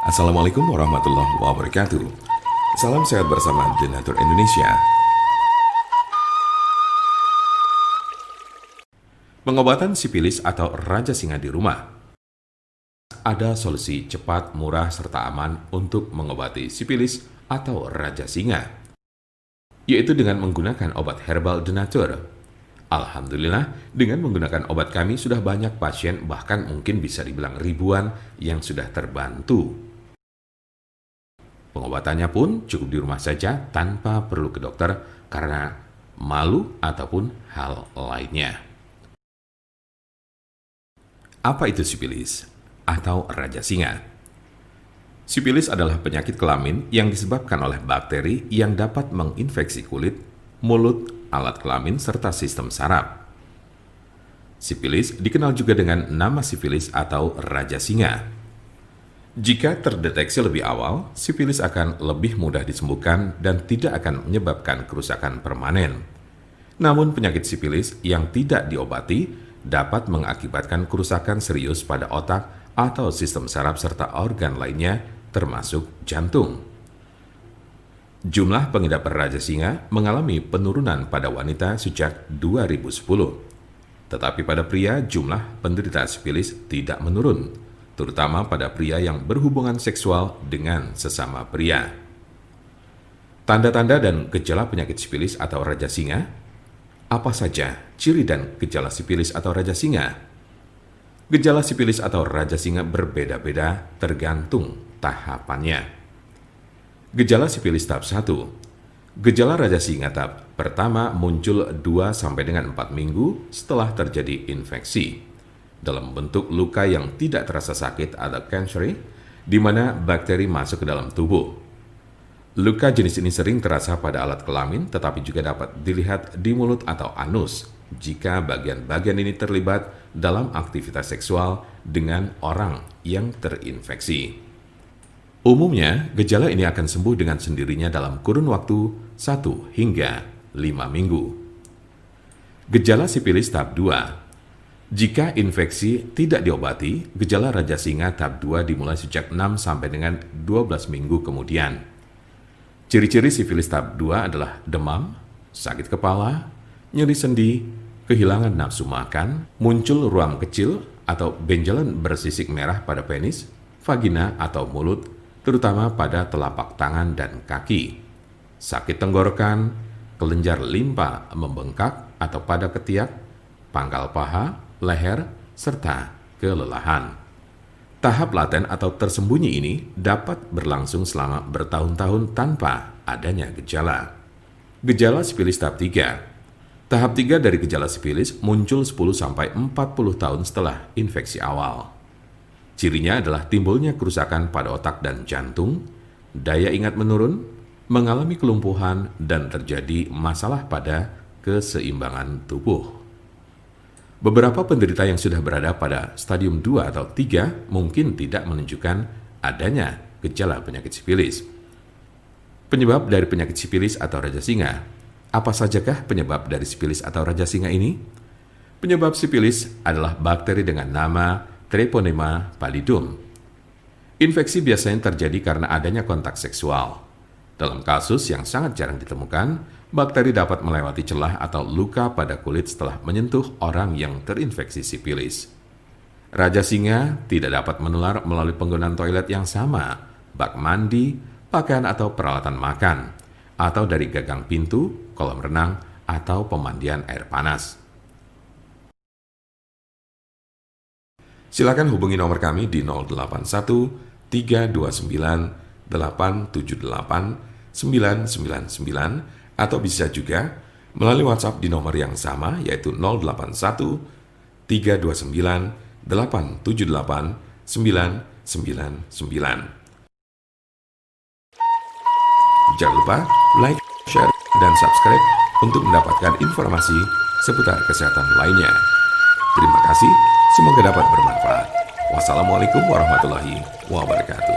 Assalamualaikum warahmatullahi wabarakatuh. Salam sehat bersama Denatur Indonesia. Pengobatan sipilis atau raja singa di rumah. Ada solusi cepat, murah, serta aman untuk mengobati sipilis atau raja singa, yaitu dengan menggunakan obat herbal Denatur. Alhamdulillah, dengan menggunakan obat kami sudah banyak pasien, bahkan mungkin bisa dibilang ribuan yang sudah terbantu. Pengobatannya pun cukup di rumah saja tanpa perlu ke dokter karena malu ataupun hal lainnya. Apa itu sipilis atau raja singa? Sipilis adalah penyakit kelamin yang disebabkan oleh bakteri yang dapat menginfeksi kulit, mulut, alat kelamin, serta sistem saraf. Sipilis dikenal juga dengan nama sifilis atau raja singa. Jika terdeteksi lebih awal, sipilis akan lebih mudah disembuhkan dan tidak akan menyebabkan kerusakan permanen. Namun penyakit sipilis yang tidak diobati dapat mengakibatkan kerusakan serius pada otak atau sistem saraf serta organ lainnya termasuk jantung. Jumlah pengidap raja singa mengalami penurunan pada wanita sejak 2010. Tetapi pada pria jumlah penderita sipilis tidak menurun, terutama pada pria yang berhubungan seksual dengan sesama pria. Tanda-tanda dan gejala penyakit sipilis atau raja singa. Apa saja ciri dan gejala sipilis atau raja singa? Gejala sipilis atau raja singa berbeda-beda tergantung tahapannya. Gejala sipilis tahap 1. Gejala raja singa tahap pertama muncul 2-4 minggu setelah terjadi infeksi dalam bentuk luka yang tidak terasa sakit atau cancer, di mana bakteri masuk ke dalam tubuh. Luka jenis ini sering terasa pada alat kelamin, tetapi juga dapat dilihat di mulut atau anus jika bagian-bagian ini terlibat dalam aktivitas seksual dengan orang yang terinfeksi. Umumnya, gejala ini akan sembuh dengan sendirinya dalam kurun waktu 1 hingga 5 minggu. Gejala sipilis tahap 2. Jika infeksi tidak diobati, gejala raja singa tahap 2 dimulai sejak 6 sampai dengan 12 minggu kemudian. Ciri-ciri sifilis tahap 2 adalah demam, sakit kepala, nyeri sendi, kehilangan nafsu makan, muncul ruam kecil atau benjolan bersisik merah pada penis, vagina atau mulut, terutama pada telapak tangan dan kaki, sakit tenggorokan, kelenjar limpa membengkak atau pada ketiak, pangkal paha, leher, serta kelelahan. Tahap laten atau tersembunyi ini dapat berlangsung selama bertahun-tahun tanpa adanya gejala. Gejala sipilis tahap 3. Tahap 3 dari gejala sipilis muncul 10-40 tahun setelah infeksi awal. Cirinya adalah timbulnya kerusakan pada otak dan jantung, daya ingat menurun, mengalami kelumpuhan, dan terjadi masalah pada keseimbangan tubuh. Beberapa penderita yang sudah berada pada stadium 2 atau 3 mungkin tidak menunjukkan adanya gejala penyakit sipilis. Penyebab dari penyakit sipilis atau raja singa. Apa sajakah penyebab dari sipilis atau raja singa ini? Penyebab sipilis adalah bakteri dengan nama Treponema pallidum. Infeksi biasanya terjadi karena adanya kontak seksual. Dalam kasus yang sangat jarang ditemukan, bakteri dapat melewati celah atau luka pada kulit setelah menyentuh orang yang terinfeksi sipilis. Raja singa tidak dapat menular melalui penggunaan toilet yang sama, bak mandi, pakaian atau peralatan makan, atau dari gagang pintu, kolam renang, atau pemandian air panas. Silakan hubungi nomor kami di 081 329 878 999 atau bisa juga melalui WhatsApp di nomor yang sama yaitu 081 329 878 999. Jangan lupa like, share, dan subscribe untuk mendapatkan informasi seputar kesehatan lainnya. Terima kasih, semoga dapat bermanfaat. Wassalamualaikum warahmatullahi wabarakatuh.